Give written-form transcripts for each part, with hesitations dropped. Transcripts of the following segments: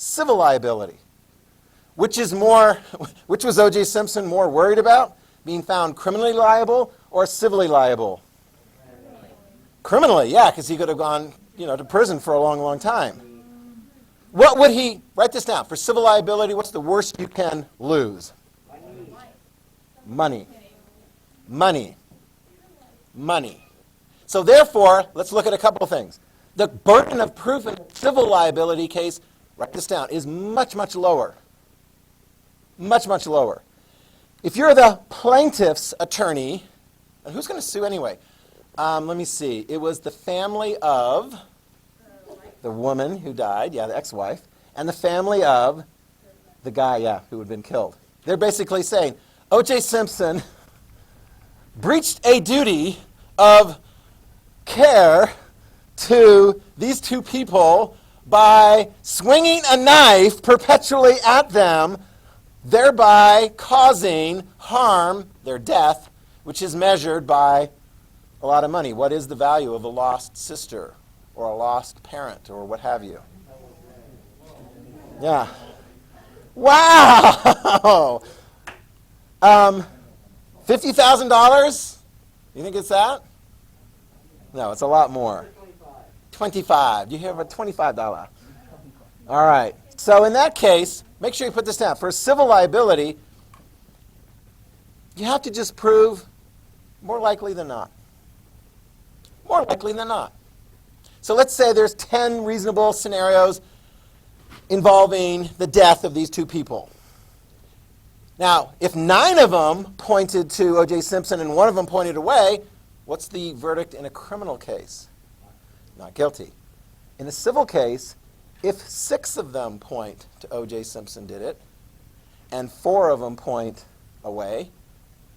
civil liability. Which was O.J. Simpson more worried about? Being found criminally liable or civilly liable? Criminally, yeah, because he could have gone, to prison for a long, long time. What would he, write this down, for civil liability, what's the worst you can lose? Money. Money. Money. So therefore, let's look at a couple of things. The burden of proof in a civil liability case, write this down, is much, much lower. Much, much lower. If you're the plaintiff's attorney, and who's going to sue anyway? Let me see. It was the family of the woman who died, the ex-wife, and the family of the guy, who had been killed. They're basically saying, O.J. Simpson breached a duty of care to these two people by swinging a knife perpetually at them, thereby causing harm, their death, which is measured by a lot of money. What is the value of a lost sister or a lost parent or what have you? Yeah. Wow! $50,000? You think it's that? No, it's a lot more. 25. You have a $25. All right. So in that case, make sure you put this down. For civil liability, you have to just prove more likely than not. More likely than not. So let's say there's 10 reasonable scenarios involving the death of these two people. Now, if 9 of them pointed to O.J. Simpson and 1 of them pointed away, what's the verdict in a criminal case? Not guilty. In a civil case, if 6 of them point to O.J. Simpson did it, and 4 of them point away,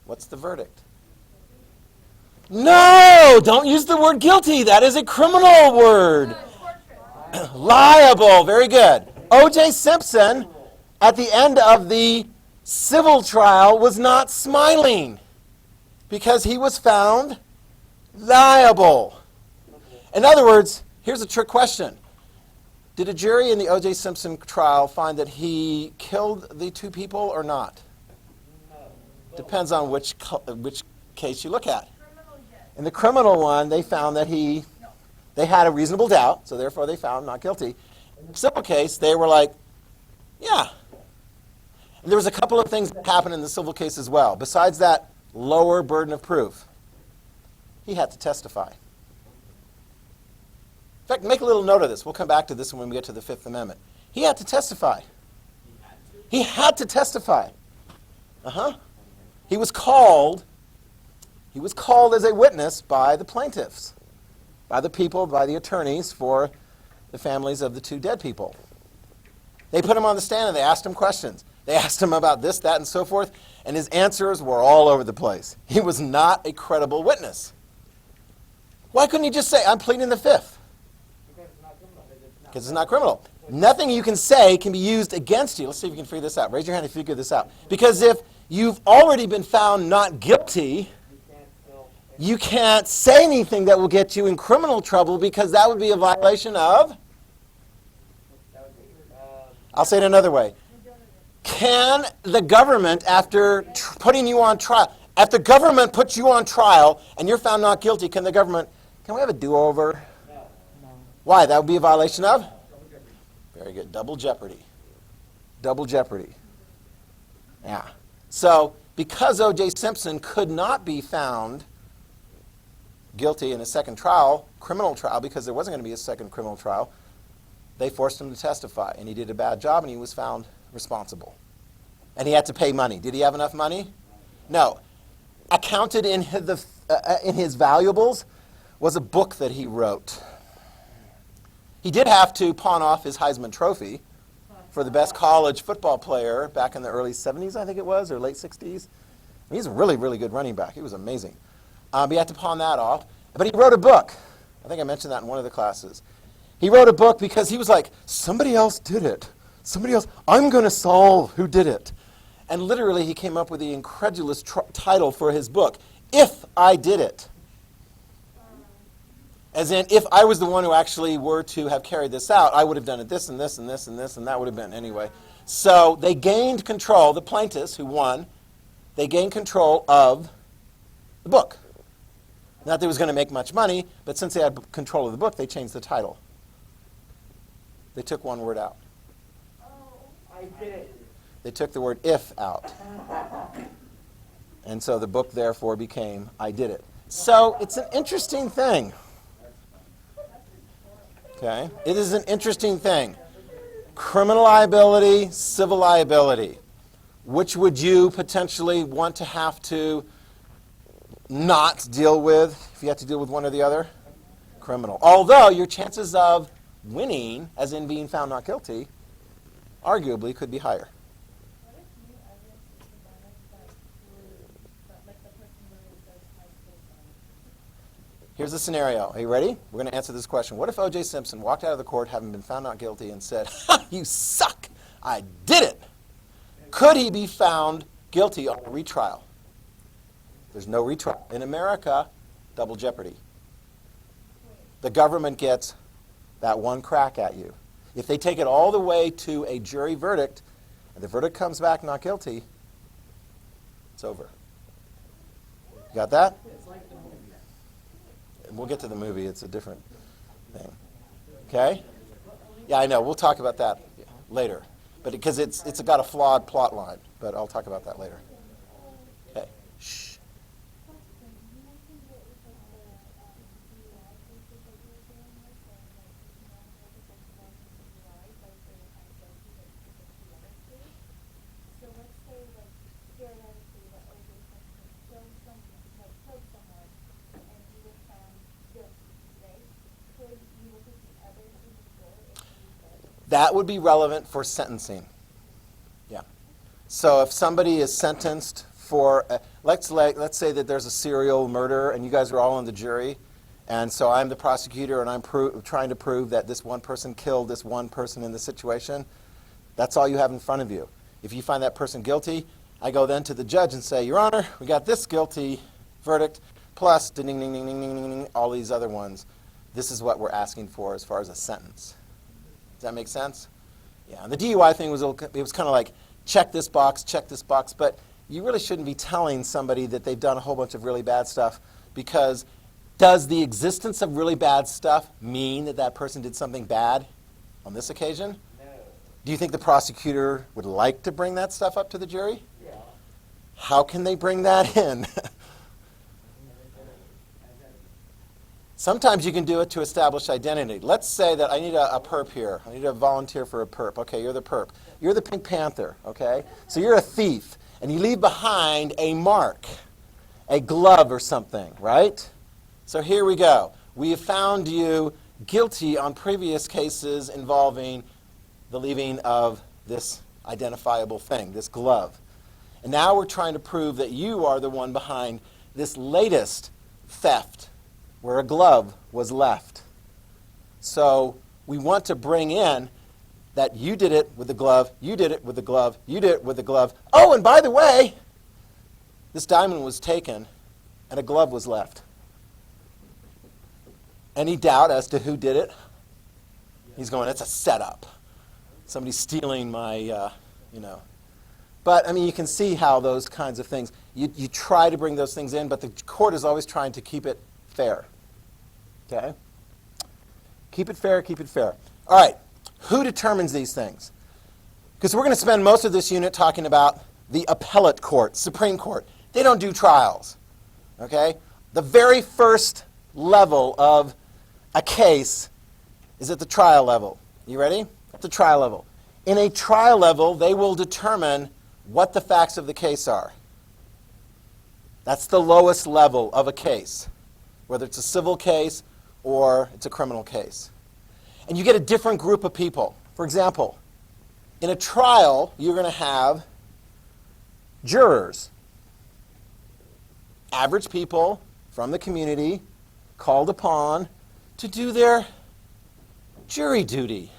what's the verdict? No! Don't use the word guilty. That is a criminal word. Liable. Very good. O.J. Simpson, at the end of the civil trial, was not smiling because he was found liable. In other words, here's a trick question. Did a jury in the O.J. Simpson trial find that he killed the 2 people or not? Depends on which case you look at. In the criminal one, they found that they had a reasonable doubt, so therefore they found not guilty. In the civil case, they were like, yeah. And there was a couple of things that happened in the civil case as well. Besides that lower burden of proof, he had to testify. In fact, make a little note of this. We'll come back to this when we get to the Fifth Amendment. He had to testify. He had to testify. He was called as a witness by the plaintiffs, by the people, by the attorneys for the families of the 2 dead people. They put him on the stand and they asked him questions. They asked him about this, that, and so forth, and his answers were all over the place. He was not a credible witness. Why couldn't he just say, I'm pleading the Fifth? Because it's not criminal. Nothing you can say can be used against you. Let's see if you can figure this out. Raise your hand if you figure this out. Because if you've already been found not guilty, you can't say anything that will get you in criminal trouble because that would be a violation of? I'll say it another way. Can the government, after putting you on trial, if the government puts you on trial and you're found not guilty, can we have a do-over? No. Why? That would be a violation of? Very good. Double jeopardy. Double jeopardy. Yeah. So, because O.J. Simpson could not be found guilty in a second trial, criminal trial, because there wasn't going to be a second criminal trial, they forced him to testify. And he did a bad job, and he was found responsible. And he had to pay money. Did he have enough money? No. Accounted in his valuables was a book that he wrote. He did have to pawn off his Heisman Trophy for the best college football player back in the early 70s, I think it was, or late 60s. He's a really, really good running back. He was amazing. He had to pawn that off. But he wrote a book. I think I mentioned that in one of the classes. He wrote a book because he was like, somebody else did it. Somebody else, I'm going to solve who did it. And literally he came up with the incredulous title for his book, If I Did It. As in, if I was the one who actually were to have carried this out, I would have done it this and this and this and this, and that would have been anyway. So they gained control, the plaintiffs who won, they gained control of the book. Not that it was going to make much money, but since they had control of the book, they changed the title. They took one word out. I did. They took the word if out. And so the book therefore became I Did It. So it's an interesting thing. Okay? It is an interesting thing. Criminal liability, civil liability. Which would you potentially want to have to not deal with if you have to deal with one or the other? Criminal. Although your chances of winning, as in being found not guilty, arguably could be higher. Here's the scenario. Are you ready? We're going to answer this question. What if O.J. Simpson walked out of the court having been found not guilty and said, "Ha, you suck! I did it!" Could he be found guilty on a retrial? There's no retrial. In America, double jeopardy. The government gets that one crack at you. If they take it all the way to a jury verdict, and the verdict comes back not guilty, it's over. You got that? And we'll get to the movie. It's a different thing. Okay? Yeah, I know. We'll talk about that later. But because it's got a flawed plot line. But I'll talk about that later. Okay. Shh. That would be relevant for sentencing. Yeah. So if somebody is sentenced for, let's say that there's a serial murder and you guys are all on the jury, and so I'm the prosecutor and I'm trying to prove that this one person killed this one person in the situation, that's all you have in front of you. If you find that person guilty, I go then to the judge and say, "Your Honor, we got this guilty verdict plus ding, ding, ding, ding, ding, ding, ding, all these other ones. This is what we're asking for as far as a sentence." Does that make sense? Yeah, and the DUI thing was kind of like, check this box, but you really shouldn't be telling somebody that they've done a whole bunch of really bad stuff, because does the existence of really bad stuff mean that that person did something bad on this occasion? No. Do you think the prosecutor would like to bring that stuff up to the jury? Yeah. How can they bring that in? Sometimes you can do it to establish identity. Let's say that I need a perp here. I need a volunteer for a perp. Okay, you're the perp. You're the Pink Panther, okay? So you're a thief, and you leave behind a mark, a glove or something, right? So here we go. We have found you guilty on previous cases involving the leaving of this identifiable thing, this glove. And now we're trying to prove that you are the one behind this latest theft where a glove was left. So we want to bring in that you did it with the glove, you did it with the glove, you did it with the glove. Oh, and by the way, this diamond was taken and a glove was left. Any doubt as to who did it? He's going, it's a setup. Somebody's stealing my, But, I mean, you can see how those kinds of things, you try to bring those things in, but the court is always trying to keep it fair. Okay? Keep it fair, keep it fair. All right, who determines these things? Because we're going to spend most of this unit talking about the appellate court, Supreme Court. They don't do trials. Okay? The very first level of a case is at the trial level. You ready? At the trial level. In a trial level, they will determine what the facts of the case are. That's the lowest level of a case, whether it's a civil case or it's a criminal case. And you get a different group of people. For example, in a trial, you're going to have jurors, average people from the community called upon to do their jury duty.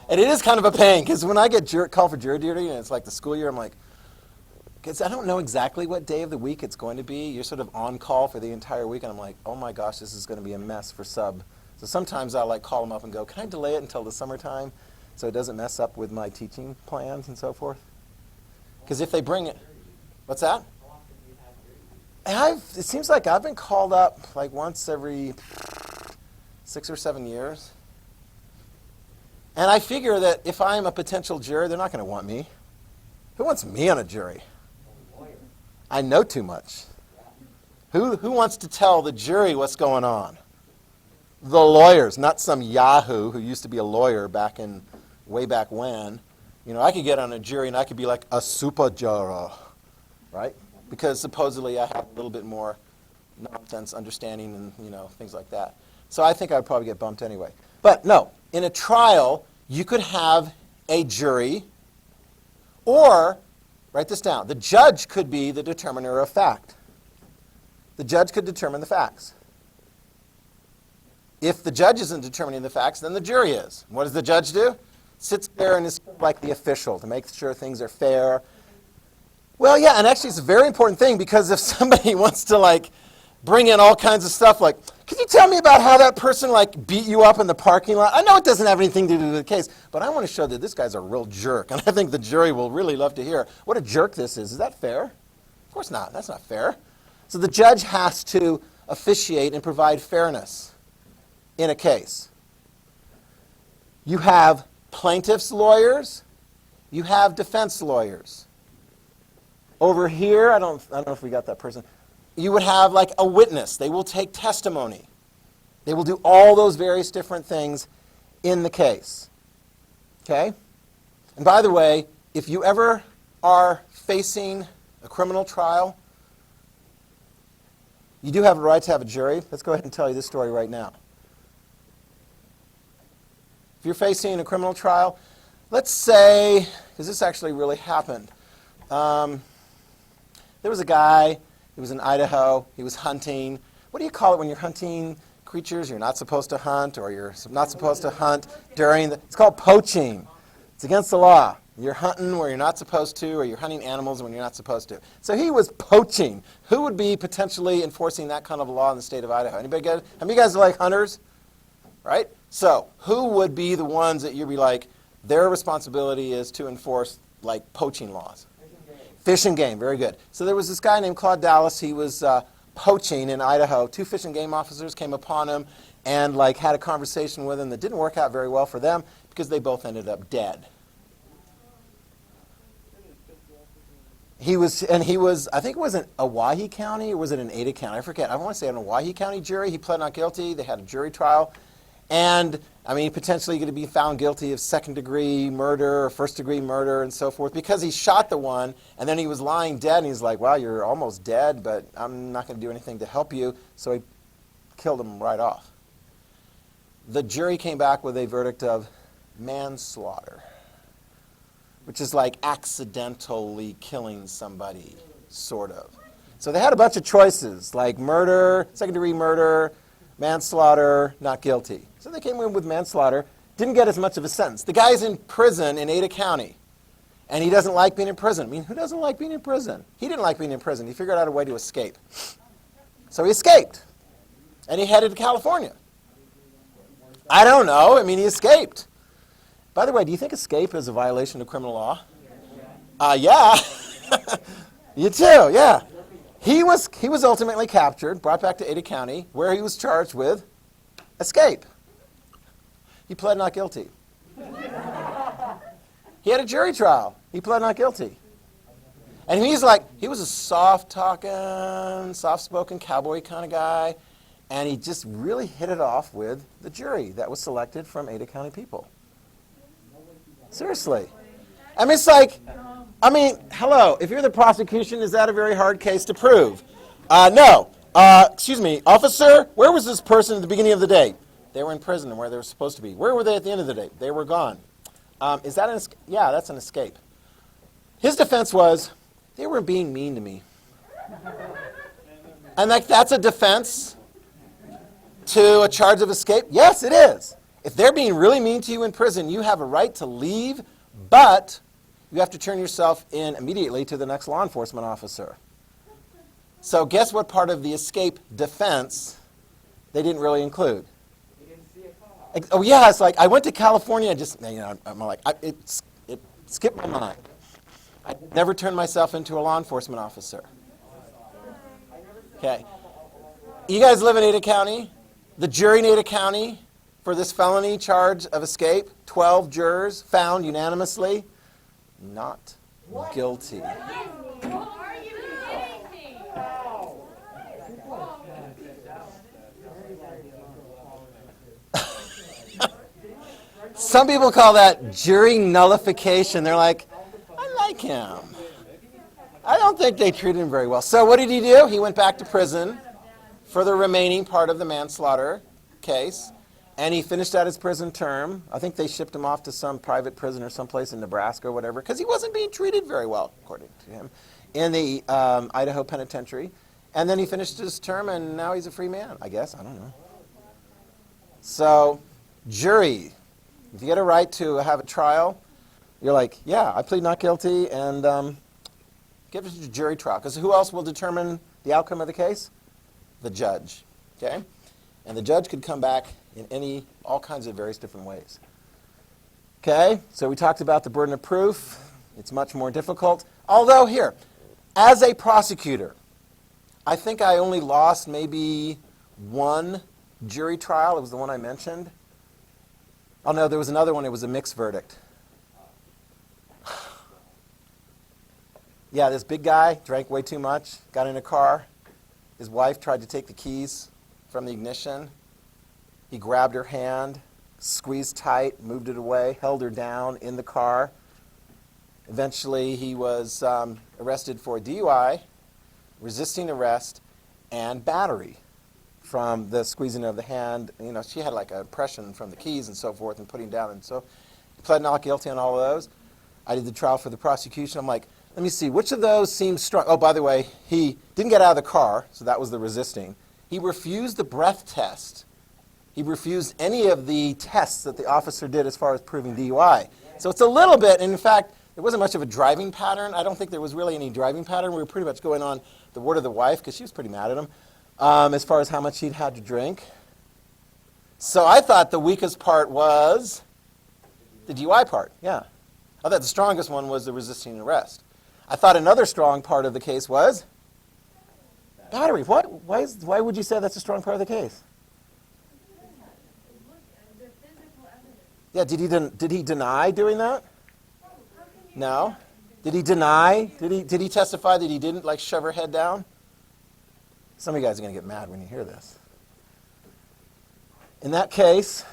And it is kind of a pain, because when I get called for jury duty and it's like the school year, I'm like, because I don't know exactly what day of the week it's going to be. You're sort of on call for the entire week, and I'm like, oh my gosh, this is going to be a mess for sub. So sometimes I'll like call them up and go, can I delay it until the summertime so it doesn't mess up with my teaching plans and so forth? Because if they bring it, what's that? It seems like I've been called up like once every 6 or 7 years. And I figure that if I'm a potential jury, they're not going to want me. Who wants me on a jury? I know too much. Who wants to tell the jury what's going on? The lawyers, not some yahoo who used to be a lawyer way back when. You know, I could get on a jury and I could be like a super juror, right? Because supposedly I have a little bit more nonsense understanding and, you know, things like that. So I think I'd probably get bumped anyway. But no, in a trial, you could have a jury, or, write this down, the judge could be the determiner of fact. The judge could determine the facts. If the judge isn't determining the facts, then the jury is. What does the judge do? Sits there and is like the official to make sure things are fair. Well, yeah, and actually it's a very important thing, because if somebody wants to like bring in all kinds of stuff like, can you tell me about how that person like beat you up in the parking lot? I know it doesn't have anything to do with the case, but I want to show that this guy's a real jerk. And I think the jury will really love to hear what a jerk this is. Is that fair? Of course not. That's not fair. So the judge has to officiate and provide fairness in a case. You have plaintiff's lawyers. You have defense lawyers. Over here, I don't know if we got that person. You would have like a witness. They will take testimony. They will do all those various different things in the case. Okay? And by the way, if you ever are facing a criminal trial, you do have a right to have a jury. Let's go ahead and tell you this story right now. If you're facing a criminal trial, let's say, because this actually really happened. There was a guy, he was in Idaho, he was hunting. What do you call it when you're hunting creatures you're not supposed to hunt, or you're not supposed to hunt during it's called poaching. It's against the law. You're hunting where you're not supposed to, or you're hunting animals when you're not supposed to. So he was poaching. Who would be potentially enforcing that kind of a law in the state of Idaho? Anybody get it? How many of you guys are like hunters? Right? So who would be the ones that you'd be like, their responsibility is to enforce like poaching laws? Fish and game, very good. So there was this guy named Claude Dallas. He was poaching in Idaho. 2 fish and game officers came upon him and like had a conversation with him that didn't work out very well for them, because they both ended up dead. He was, I think it was in Owyhee County, or was it in Ada County? I forget. I want to say an Owyhee County jury. He pled not guilty. They had a jury trial. And, I mean, potentially going to be found guilty of second-degree murder or first-degree murder and so forth, because he shot the one, and then he was lying dead, and he's like, wow, you're almost dead, but I'm not going to do anything to help you. So he killed him right off. The jury came back with a verdict of manslaughter, which is like accidentally killing somebody, sort of. So they had a bunch of choices, like murder, second-degree murder, manslaughter, not guilty. So they came in with manslaughter, didn't get as much of a sentence. The guy's in prison in Ada County, and he doesn't like being in prison. I mean, who doesn't like being in prison? He didn't like being in prison. He figured out a way to escape. So he escaped, and he headed to California. I don't know. I mean, he escaped. By the way, do you think escape is a violation of criminal law? Yeah. You too, yeah. He was ultimately captured, brought back to Ada County, where he was charged with escape. He pled not guilty. He had a jury trial. He pled not guilty. And he was a soft-talking, soft-spoken cowboy kind of guy, and he just really hit it off with the jury that was selected from Ada County people. Seriously. I mean, it's like, hello, if you're the prosecution, is that a very hard case to prove? No. Excuse me, officer, where was this person at the beginning of the day? They were in prison and where they were supposed to be. Where were they at the end of the day? They were gone. Is that an escape? Yeah, that's an escape. His defense was, they were being mean to me. And that's a defense to a charge of escape? Yes, it is. If they're being really mean to you in prison, you have a right to leave, but you have to turn yourself in immediately to the next law enforcement officer. So guess what part of the escape defense they didn't really include? You didn't see a car. Oh yeah, it's like I went to California and just, I'm like, it skipped my mind. I never turned myself into a law enforcement officer. Okay. You guys live in Ada County? The jury in Ada County for this felony charge of escape, 12 jurors found unanimously not guilty. Are you kidding me? Some people call that jury nullification. They're like, I like him. I don't think they treated him very well. So what did he do? He went back to prison for the remaining part of the manslaughter case, and he finished out his prison term. I think they shipped him off to some private prison or someplace in Nebraska or whatever, because he wasn't being treated very well, according to him, in the Idaho penitentiary. And then he finished his term, and now he's a free man, I guess. I don't know. So, jury, if you get a right to have a trial, you're like, yeah, I plead not guilty, and give it to a jury trial. Because who else will determine the outcome of the case? The judge. Okay? And the judge could come back in all kinds of various different ways. Okay? So we talked about the burden of proof. It's much more difficult. Although here, as a prosecutor, I think I only lost maybe one jury trial. It was the one I mentioned. Oh no, there was another one. It was a mixed verdict. Yeah, this big guy drank way too much, got in a car. His wife tried to take the keys from the ignition. He grabbed her hand, squeezed tight, moved it away, held her down in the car. Eventually, he was arrested for DUI, resisting arrest, and battery from the squeezing of the hand. You know, she had like an impression from the keys and so forth and putting down. And so he pled not guilty on all of those. I did the trial for the prosecution. I'm like, let me see, which of those seems strong? Oh, by the way, he didn't get out of the car, so that was the resisting. He refused the breath test. He refused any of the tests that the officer did as far as proving DUI. So it's a little bit, and in fact, there wasn't much of a driving pattern. I don't think there was really any driving pattern. We were pretty much going on the word of the wife, because she was pretty mad at him, as far as how much he'd had to drink. So I thought the weakest part was the DUI part, yeah. I thought the strongest one was the resisting arrest. I thought another strong part of the case was battery. Why would you say that's a strong part of the case? Yeah, did he deny doing that? No. Did he deny? Did he testify that he didn't like shove her head down? Some of you guys are going to get mad when you hear this. In that case,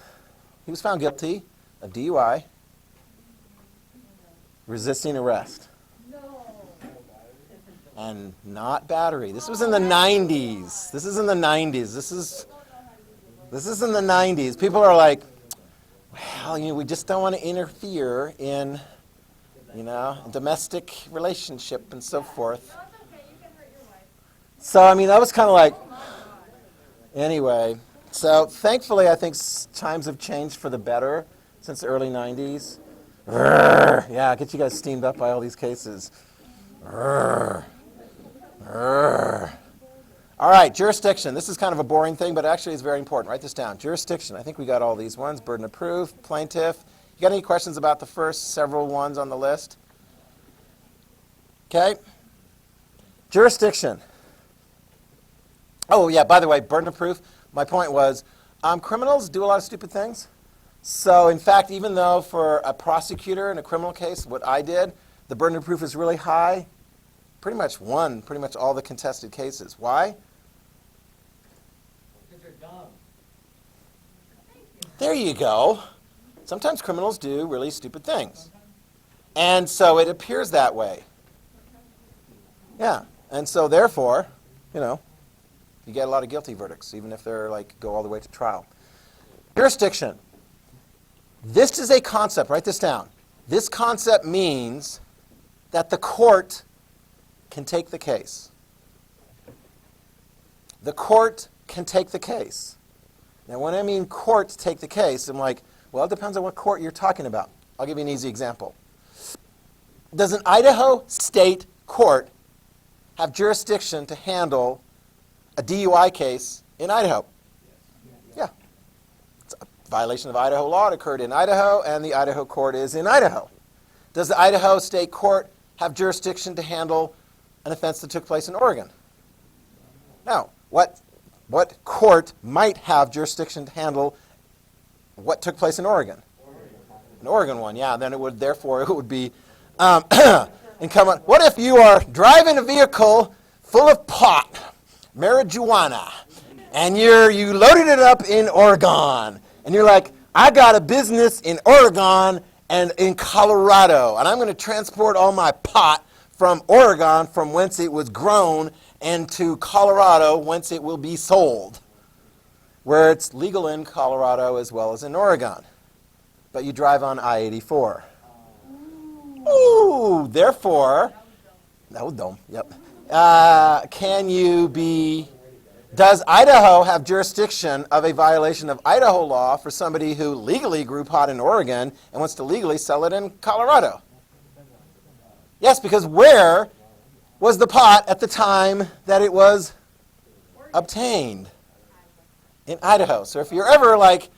he was found guilty of DUI, resisting arrest, and not battery. This was in the 90s. This is in the 90s. This is in the 90s. People are like, well, we just don't want to interfere in, domestic relationship and so forth. So, that was kind of like, anyway. So, thankfully, I think times have changed for the better since the early 90s. Yeah, get you guys steamed up by all these cases. All right, jurisdiction. This is kind of a boring thing, but actually it's very important. Write this down. Jurisdiction. I think we got all these ones. Burden of proof, plaintiff. You got any questions about the first several ones on the list? Okay. Jurisdiction. Oh, yeah, by the way, burden of proof. My point was criminals do a lot of stupid things. So, in fact, even though for a prosecutor in a criminal case, what I did, the burden of proof is really high, pretty much won all the contested cases. Why? Because they're dumb. There you go. Sometimes criminals do really stupid things. And so it appears that way. Yeah. And so therefore, you get a lot of guilty verdicts, even if they're go all the way to trial. Jurisdiction. This is a concept. Write this down. This concept means that the court can take the case. The court can take the case. Now, when I mean court take the case, I'm like, well, it depends on what court you're talking about. I'll give you an easy example. does an Idaho state court have jurisdiction to handle a DUI case in Idaho? Yeah. It's a violation of Idaho law. It occurred in Idaho, and the Idaho court is in Idaho. Does the Idaho state court have jurisdiction to handle an offense that took place in Oregon? No. What court might have jurisdiction to handle what took place in Oregon? An Oregon one, yeah. Then it would be incumbent. What if you are driving a vehicle full of pot, marijuana, and you loaded it up in Oregon, and you're like, I got a business in Oregon and in Colorado, and I'm going to transport all my pot from Oregon, from whence it was grown, and to Colorado, whence it will be sold, where it's legal in Colorado as well as in Oregon. But you drive on I-84. Ooh, therefore, that was dumb, yep. Does Idaho have jurisdiction of a violation of Idaho law for somebody who legally grew pot in Oregon and wants to legally sell it in Colorado? Yes, because where was the pot at the time that it was obtained? In Idaho. So if you're ever like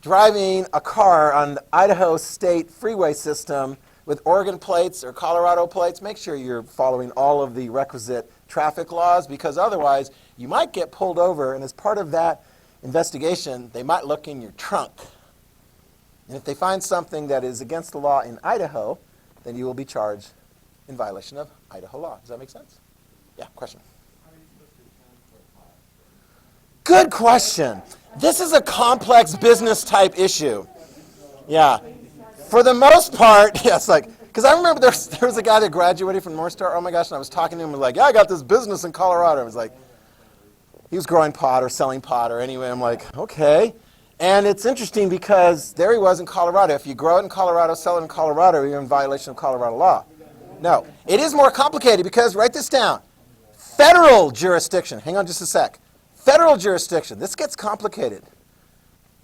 driving a car on the Idaho state freeway system with Oregon plates or Colorado plates, make sure you're following all of the requisite traffic laws, because otherwise you might get pulled over, and as part of that investigation, they might look in your trunk. And if they find something that is against the law in Idaho, then you will be charged in violation of Idaho law. Does that make sense? Yeah, question. Good question. This is a complex business type issue. Yeah. For the most part, yeah, it's like, because I remember there was a guy that graduated from North Star, oh my gosh, and I was talking to him, and was like, yeah, I got this business in Colorado. I was like, he was growing pot or selling pot or anyway. I'm like, okay. And it's interesting because there he was in Colorado. If you grow it in Colorado, sell it in Colorado, you're in violation of Colorado law. No. It is more complicated because, write this down, federal jurisdiction. Hang on just a sec. Federal jurisdiction. This gets complicated.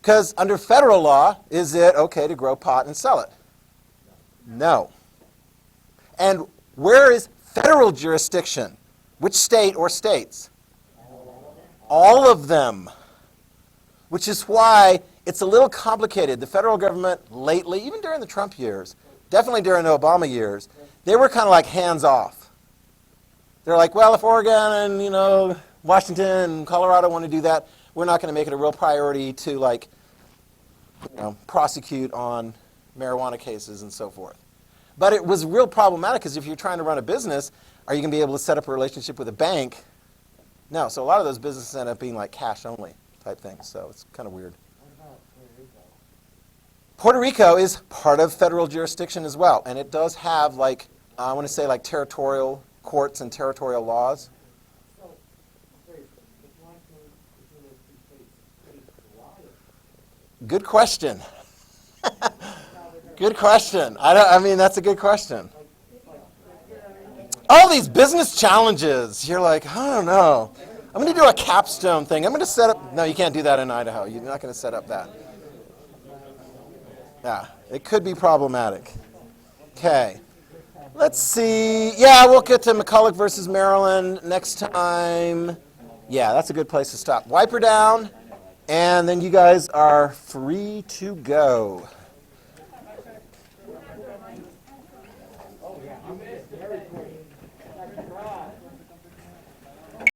Because under federal law, is it okay to grow pot and sell it? No. And where is federal jurisdiction? Which state or states? All of them. Which is why it's a little complicated. The federal government lately, even during the Trump years, definitely during the Obama years, they were kind of like hands off. They're like, well, if Oregon and, Washington and Colorado want to do that, we're not going to make it a real priority to prosecute on marijuana cases and so forth. But it was real problematic because if you're trying to run a business, are you going to be able to set up a relationship with a bank? No. So a lot of those businesses end up being like cash only type things. So it's kind of weird. Puerto Rico is part of federal jurisdiction as well. And it does have territorial courts and territorial laws. Good question. Good question. That's a good question. All these business challenges. You're like, I don't know. I'm going to do a capstone thing. I'm going to set up. No, you can't do that in Idaho. You're not going to set up that. Yeah, it could be problematic. Okay. Let's see. Yeah, we'll get to McCulloch versus Maryland next time. Yeah, that's a good place to stop. Wipe her down. And then you guys are free to go.